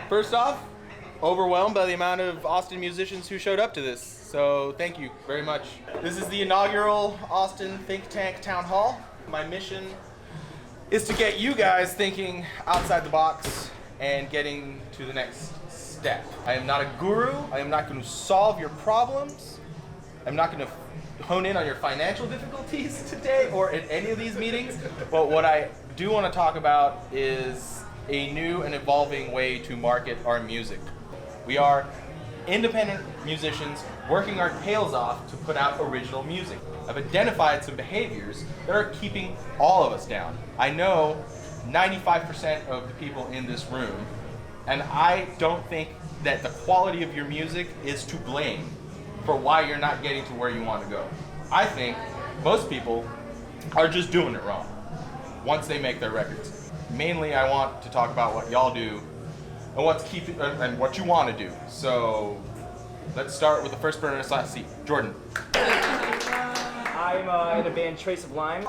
First off, overwhelmed by the amount of Austin musicians who showed up to this. So thank you very much. This is the inaugural Austin Think Tank Town Hall. My mission is to get you guys thinking outside the box and getting to the next step. I am not a guru. I am not going to solve your problems. I'm not going to hone in on your financial difficulties today or at any of these meetings. But what I do want to talk about is a new and evolving way to market our music. We are independent musicians working our tails off to put out original music. I've identified some behaviors that are keeping all of us down. I know 95% of the people in this room, and I don't think that the quality of your music is to blame for why you're not getting to where you want to go. I think most people are just doing it wrong once they make their records. Mainly, I want to talk about what y'all do and what you want to do. So let's start with the first person in the last seat, Jordan. I'm in a band, A Sublime.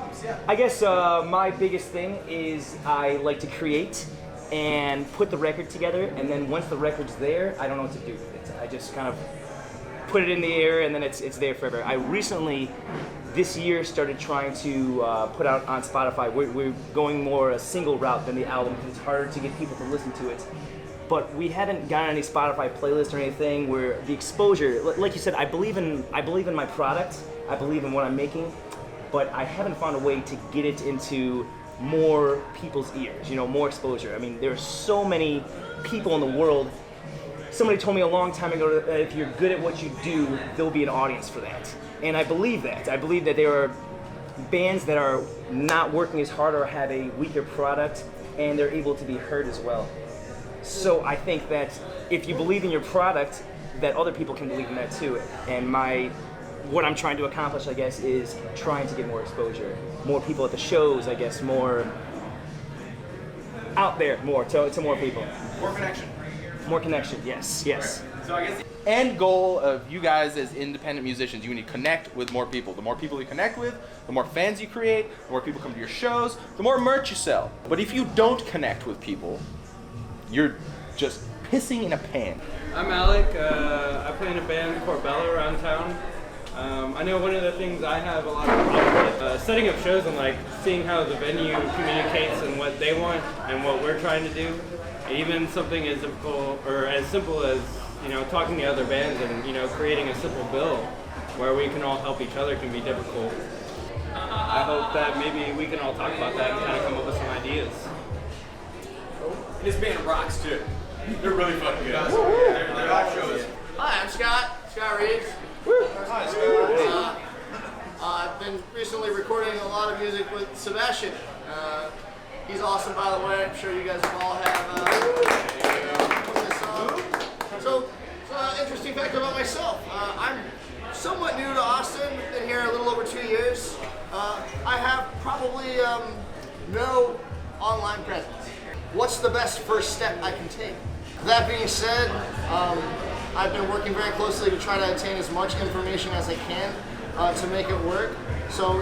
I guess my biggest thing is I like to create and put the record together, and then once the record's there, I don't know what to do with it. I just kind of put it in the air, and then it's there forever. I recently, this year, started trying to put out on Spotify. We're going more a single route than the album because it's harder to get people to listen to it. But we haven't gotten any Spotify playlist or anything where the exposure, like you said, I believe in my product. I believe in what I'm making, but I haven't found a way to get it into more people's ears, more exposure. I mean, there are so many people in the world. Somebody told me a long time ago that if you're good at what you do, there'll be an audience for that. And I believe that. I believe that there are bands that are not working as hard or have a weaker product, and they're able to be heard as well. So I think that if you believe in your product, that other people can believe in that too. And what I'm trying to accomplish, I guess, is trying to get more exposure, more people at the shows, I guess, more out there, more to more people. More connection. More connection, yes. So I guess the end goal of you guys as independent musicians, you need to connect with more people. The more people you connect with, the more fans you create, the more people come to your shows, the more merch you sell. But if you don't connect with people, you're just pissing in a pan. I'm Alec. I play in a band called Bella around town. I know one of the things I have a lot of problems with setting up shows and seeing how the venue communicates and what they want and what we're trying to do. Even something as simple as talking to other bands and creating a simple bill where we can all help each other can be difficult. I hope that maybe we can all talk about that and kind of come up with some ideas. This band rocks too. They're really fucking good. They're all shows. Hi, I'm Scott Reeves. Hi, Scott. I've been recently recording a lot of music with Sebastian. He's awesome, by the way. I'm sure you guys all have this song. So, interesting fact about myself. I'm somewhat new to Austin. Been here a little over 2 years. I have probably no online presence. What's the best first step I can take? That being said, I've been working very closely to try to attain as much information as I can to make it work. So,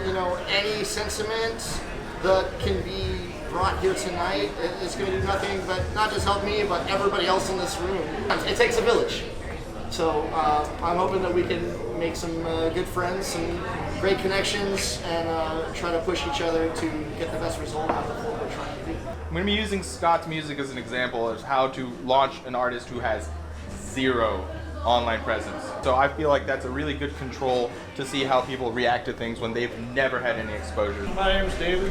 any sentiment that can be brought here tonight is going to do nothing but not just help me, but everybody else in this room. It takes a village. So I'm hoping that we can make some good friends, some great connections, and try to push each other to get the best result out of what we're trying to do. I'm going to be using Scott's music as an example of how to launch an artist who has zero online presence. So I feel like that's a really good control to see how people react to things when they've never had any exposure. My name's David.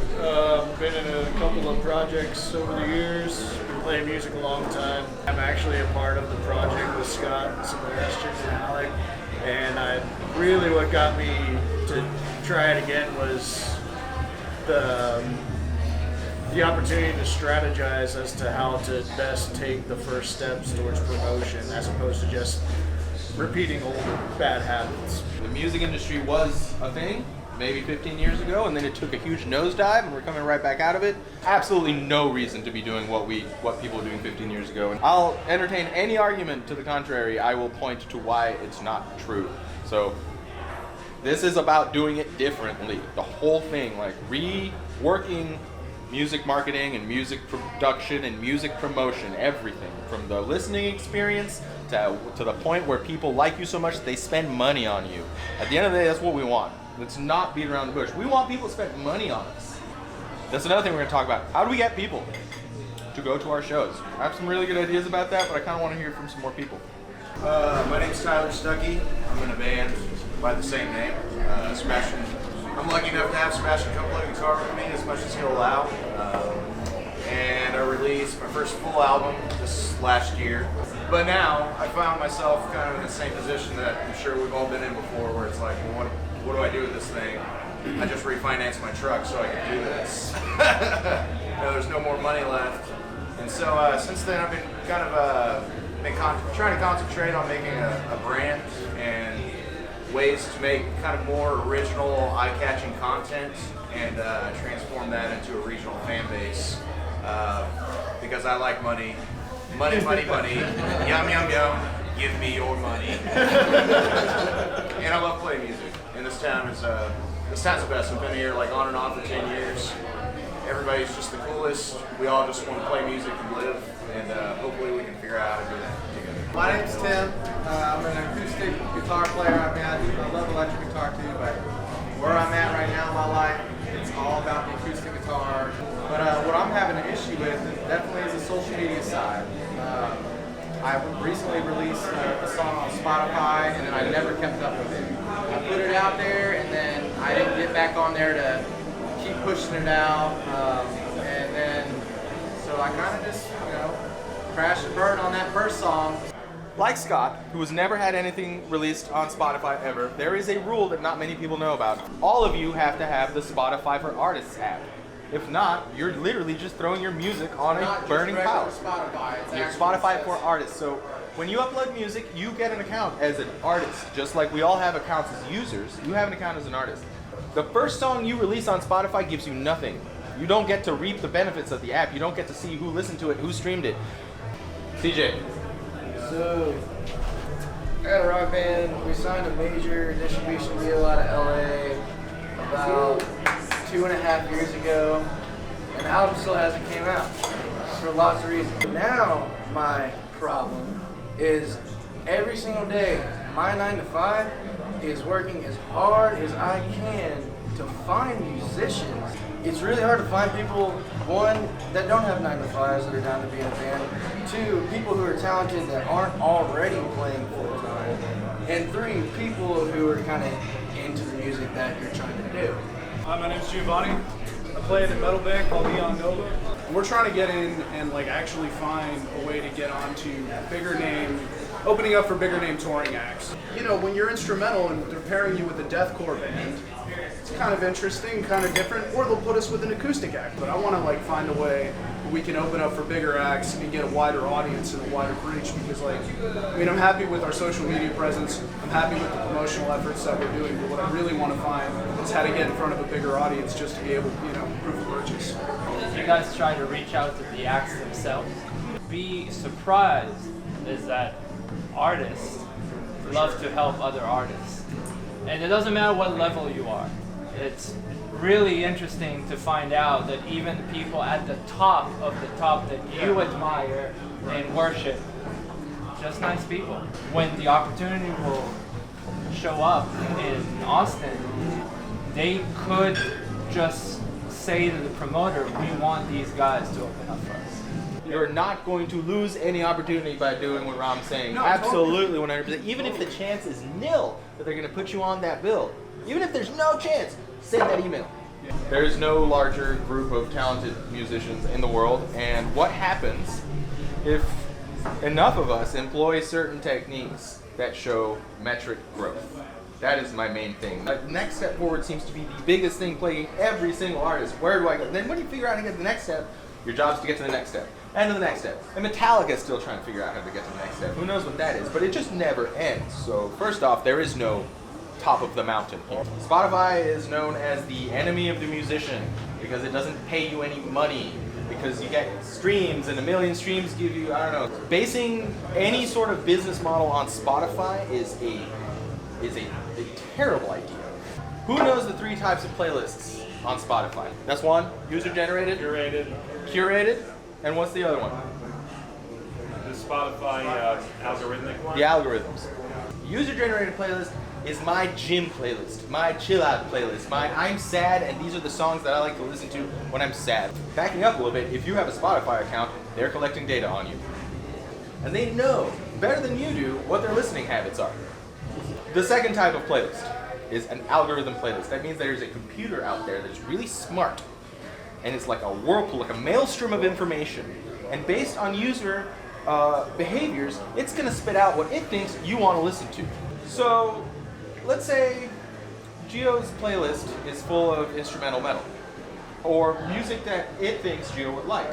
Been in a couple of projects over the years. Been playing music a long time. I'm actually a part of the project with Scott, Sebastian, and Alec. And what got me to try it again was the opportunity to strategize as to how to best take the first steps towards promotion as opposed to just repeating old bad habits. The music industry was a thing maybe 15 years ago, and then it took a huge nosedive, and we're coming right back out of it. Absolutely no reason to be doing what people were doing 15 years ago. And I'll entertain any argument to the contrary. I will point to why it's not true. So this is about doing it differently. The whole thing, reworking music marketing and music production and music promotion, everything from the listening experience to the point where people like you so much they spend money on you. At the end of the day, that's what we want. Let's not beat around the bush. We want people to spend money on us. That's another thing we're going to talk about. How do we get people to go to our shows? I have some really good ideas about that, but I kind of want to hear from some more people. My name's Stuckey. I'm in a band by the same name. Sebastian. I'm lucky enough to have Sebastian come play guitar with me as much as he'll allow. And I released my first full album this last year. But now I found myself kind of in the same position that I'm sure we've all been in before, where it's like, well, what do I do with this thing? I just refinanced my truck so I can do this. There's no more money left. And so since then I've been kind of trying to concentrate on making a brand and ways to make kind of more original, eye-catching content and transform that into a regional fan base. Because I like money. Money, money, money. Yum, yum, yum. Give me your money. And I love playing music. And this town's the best. I've been here like on and off for 10 years. Everybody's just the coolest. We all just want to play music and live. And hopefully we can figure out how to do that together. My name's Tim. I'm an acoustic guitar player. I love electric guitar too, but where I'm at right now in my life, it's all about the acoustic guitar. But what I'm having an issue with definitely is the social media side. I recently released a song on Spotify, and then I never kept up with it. I put it out there, and then I didn't get back on there to keep pushing it out. And then, so I kind of just, crashed and burned on that first song. Like Scott, who has never had anything released on Spotify ever, there is a rule that not many people know about. All of you have to have the Spotify for Artists app. If not, you're literally just throwing your music on a burning pile. It's Spotify for Artists. So when you upload music, you get an account as an artist. Just like we all have accounts as users, you have an account as an artist. The first song you release on Spotify gives you nothing. You don't get to reap the benefits of the app. You don't get to see who listened to it, who streamed it. CJ. So, I got a rock band. We signed a major distribution deal out of LA about 2.5 years ago, and the album still hasn't came out for lots of reasons. Now, my problem is every single day, my 9 to 5 is working as hard as I can to find musicians. It's really hard to find people, one, that don't have 9 to 5s that are down to be in a band, 2, people who are talented that aren't already playing full time, and 3, people who are kind of into the music that you're trying to do. Hi, my name's Giovanni. I play in a metal band called Neon Nova. We're trying to get in and actually find a way to get onto bigger name, opening up for bigger name touring acts. When you're instrumental and they're pairing you with a deathcore band, it's kind of interesting, kind of different, or they'll put us with an acoustic act. But I want to find a way where we can open up for bigger acts and get a wider audience and a wider reach, because I'm happy with our social media presence. I'm happy with the promotional efforts that we're doing. But what I really want to find is how to get in front of a bigger audience just to be able to, prove a purchase. You guys try to reach out to the acts themselves. Be surprised is that artists love to help other artists. And it doesn't matter what level you are. It's really interesting to find out that even people at the top of the top that you admire and worship, just nice people. When the opportunity will show up in Austin, they could just say to the promoter, we want these guys to open up for us. You're not going to lose any opportunity by doing what Ram's saying. No, absolutely, 100%. Even if the chance is nil that they're going to put you on that bill, even if there's no chance, send that email. There's no larger group of talented musicians in the world, and what happens if enough of us employ certain techniques that show metric growth? That is my main thing. The next step forward seems to be the biggest thing plaguing every single artist. Where do I go? Then when you figure out how to get to the next step, your job is to get to the next step, and to the next step. And Metallica is still trying to figure out how to get to the next step. Who knows what that is, but it just never ends. So first off, there is no top of the mountain here. Spotify is known as the enemy of the musician because it doesn't pay you any money, because you get streams, and 1 million streams give you, I don't know. Basing any sort of business model on Spotify is a terrible idea. Who knows the 3 types of playlists on Spotify? That's one. User-generated? Curated? And what's the other one? The Spotify algorithmic one? The algorithms. User-generated playlist is my gym playlist, my chill-out playlist, my I'm sad, and these are the songs that I like to listen to when I'm sad. Backing up a little bit, if you have a Spotify account, they're collecting data on you. And they know, better than you do, what their listening habits are. The second type of playlist is an algorithm playlist. That means there's a computer out there that's really smart, and it's like a whirlpool, like a maelstrom of information. And based on user behaviors, it's gonna spit out what it thinks you wanna listen to. So, let's say Gio's playlist is full of instrumental metal, or music that it thinks Gio would like.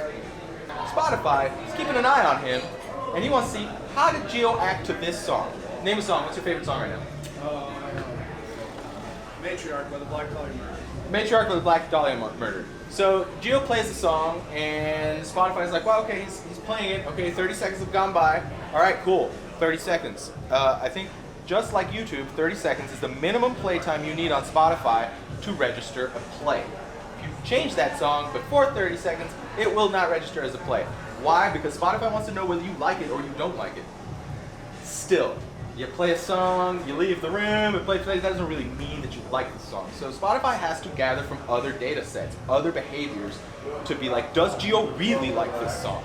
Spotify is keeping an eye on him, and he wants to see, how did Gio act to this song? Name a song. What's your favorite song right now? Matriarch by the Black Dahlia Murder. Matriarch by the Black Dahlia Murder. So Gio plays the song, and Spotify's like, well, okay, he's playing it. Okay, 30 seconds have gone by. All right, cool. 30 seconds. I think just like YouTube, 30 seconds is the minimum play time you need on Spotify to register a play. If you change that song before 30 seconds, it will not register as a play. Why? Because Spotify wants to know whether you like it or you don't like it. Still, you play a song, you leave the room, it plays, that doesn't really mean that you like the song. So Spotify has to gather from other data sets, other behaviors, to be like, does Gio really like this song?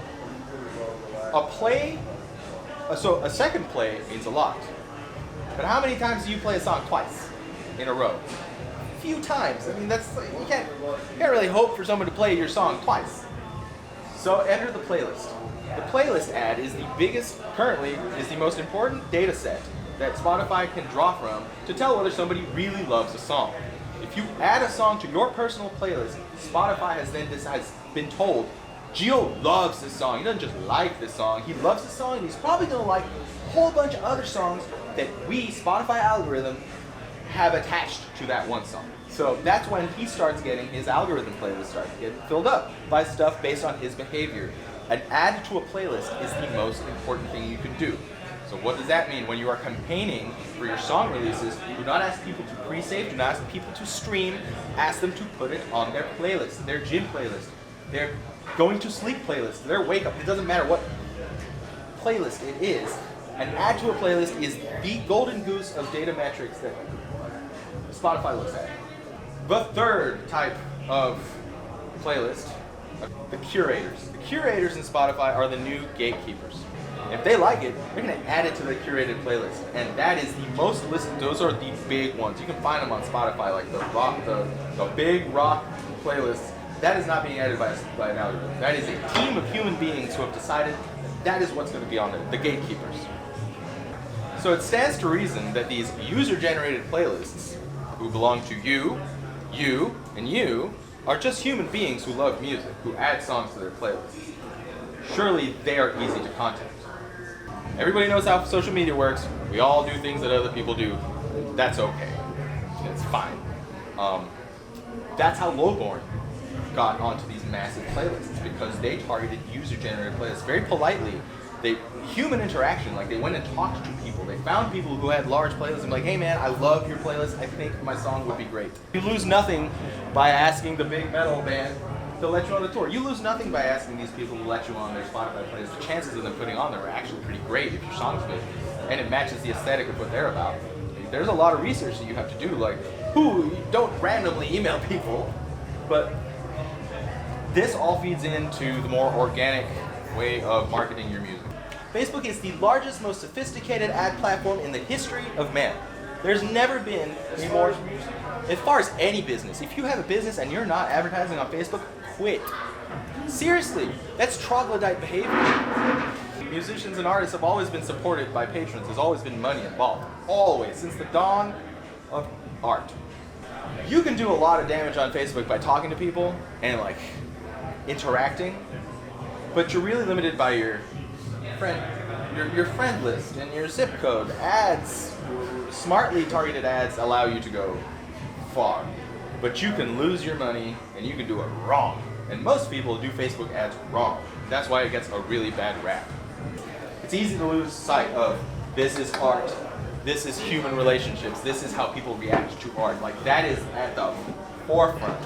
So a second play means a lot. But how many times do you play a song twice in a row? A few times. I mean, you can't really hope for someone to play your song twice. So enter the playlist. The playlist ad is currently the most important data set that Spotify can draw from to tell whether somebody really loves a song. If you add a song to your personal playlist, Spotify has been told, Gio loves this song. He doesn't just like this song, he loves this song, and he's probably gonna like a whole bunch of other songs that we, Spotify algorithm, have attached to that one song. So that's when he starts getting his algorithm playlist starts getting filled up by stuff based on his behavior. An add to a playlist is the most important thing you can do. So what does that mean? When you are campaigning for your song releases, do not ask people to pre-save, do not ask people to stream, ask them to put it on their playlist, their gym playlist, their going to sleep playlist, their wake up. It doesn't matter what playlist it is. An add to a playlist is the golden goose of data metrics that Spotify looks at. The third type of playlist, the curators. The curators in Spotify are the new gatekeepers. If they like it, they're going to add it to their curated playlist. And that is the most listened, those are the big ones. You can find them on Spotify, like the big rock playlists. That is not being added by an algorithm. That is a team of human beings who have decided that is what's going to be on there, the gatekeepers. So it stands to reason that these user-generated playlists, who belong to you, and you, are just human beings who love music, who add songs to their playlists. Surely they are easy to contact. Everybody knows how social media works. We all do things that other people do. That's okay. It's fine. That's how Lowborn got onto these massive playlists, because they targeted user-generated playlists very politely. Human interaction, like they went and talked to people. They found people who had large playlists and like, hey man, I love your playlist. I think my song would be great. You lose nothing by asking the big metal band to let you on the tour. You lose nothing by asking these people to let you on their Spotify playlist. The chances of them putting on there are actually pretty great if your song's good and it matches the aesthetic of what they're about. There's a lot of research that you have to do, like, don't randomly email people, but this all feeds into the more organic way of marketing your music. Facebook is the largest, most sophisticated ad platform in the history of man. There's never been a more... As far as any business, if you have a business and you're not advertising on Facebook, quit. Seriously, that's troglodyte behavior. Musicians and artists have always been supported by patrons. There's always been money involved. Always, since the dawn of art. You can do a lot of damage on Facebook by talking to people and like interacting, but you're really limited by your friend list and your zip code. Ads, smartly targeted ads, allow you to go far, but you can lose your money and you can do it wrong. And most people do Facebook ads wrong. That's why it gets a really bad rap. It's easy to lose sight of this is art, this is human relationships, this is how people react to art. Like that is at the forefront.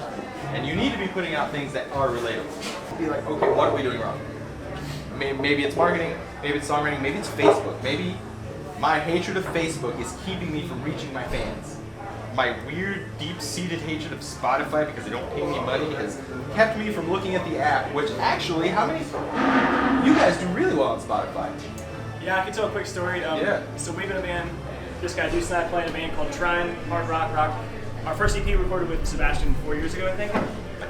And you need to be putting out things that are relatable. Be like, okay, what are we doing wrong? Maybe it's marketing, maybe it's songwriting, maybe it's Facebook. Maybe my hatred of Facebook is keeping me from reaching my fans. My weird, deep-seated hatred of Spotify because they don't pay me money has kept me from looking at the app, which actually, how many? You guys do really well on Spotify. Yeah, I can tell a quick story. So we've been a band, this guy Deuce and I play in a band called Trine, hard rock. Our first EP recorded with Sebastian 4 years ago, I think.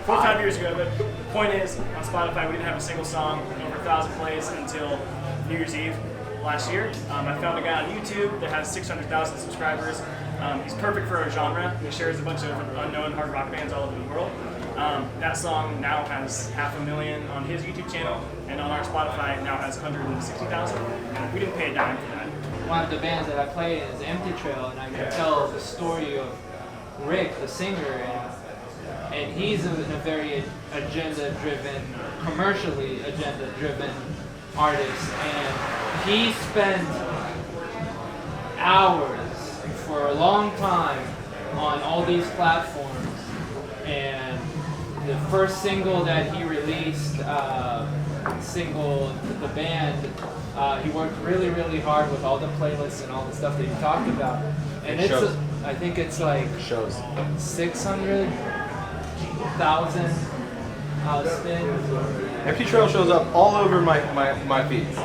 4 or 5 years ago, but the point is, on Spotify, we didn't have a single song, over 1,000 plays until New Year's Eve last year. I found a guy on YouTube that has 600,000 subscribers. He's perfect for our genre. He shares a bunch of unknown hard rock bands all over the world. That song now has 500,000 on his YouTube channel, and on our Spotify now has 160,000. We didn't pay a dime for that. One of the bands that I play in is Empty Trail, and I can tell the story of Rick, the singer, and he's in a very agenda-driven, commercially agenda-driven artist, and he spent hours for a long time on all these platforms, and the first single that he released, the band, he worked really hard with all the playlists and all the stuff that you talked about, and I think it's like 600,000 spins. Empty Trail shows up all over my feeds.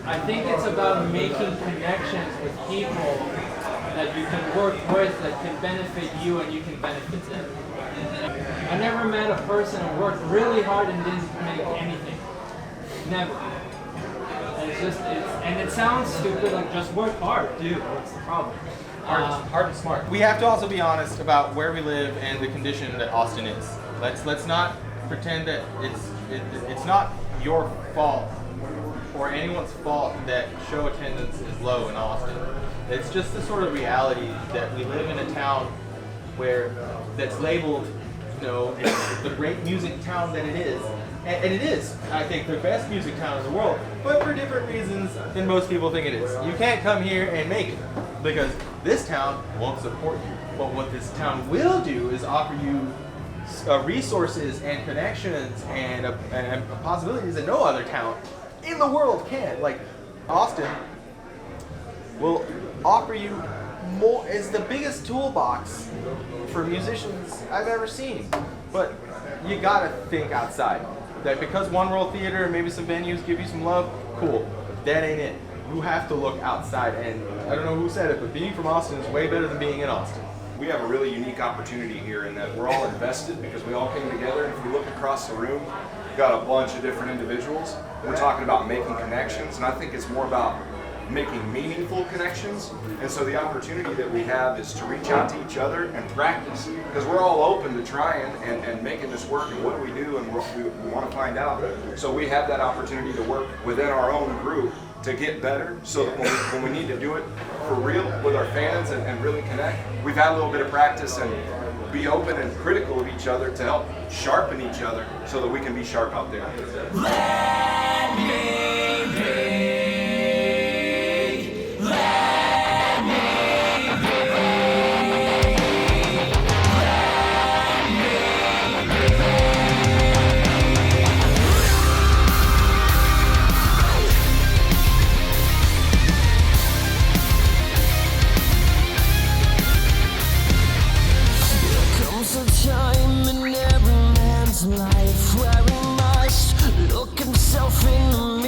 I think it's about making connections with people that you can work with that can benefit you and you can benefit them. I never met a person who worked really hard and didn't make anything. Never. And it sounds stupid, like just work hard, dude. What's the problem? Hard and smart. We have to also be honest about where we live and the condition that Austin is. Let's not pretend that it's not your fault or anyone's fault that show attendance is low in Austin. It's just the sort of reality that we live in a town that's labeled, the great music town that it is. And it is, I think, the best music town in the world, but for different reasons than most people think it is. You can't come here and make it, because this town won't support you. But what this town will do is offer you resources and connections and possibilities that no other town in the world can. Like, Austin will offer you more, is the biggest toolbox for musicians I've ever seen. But you gotta think outside. That because One World Theater and maybe some venues give you some love, cool. But that ain't it. You have to look outside, and I don't know who said it, but being from Austin is way better than being in Austin. We have a really unique opportunity here in that we're all invested because we all came together, and if we look across the room, we've got a bunch of different individuals. We're talking about making connections, and I think it's more about making meaningful connections. And so the opportunity that we have is to reach out to each other and practice, because we're all open to trying and making this work, and what do we do, and we want to find out. So we have that opportunity to work within our own group to get better, so that when we need to do it for real with our fans and really connect, we've had a little bit of practice and be open and critical of each other to help sharpen each other so that we can be sharp out there. Let me be. Let me be. Let me be. Comes a time in every man's life where he must look himself in the mirror.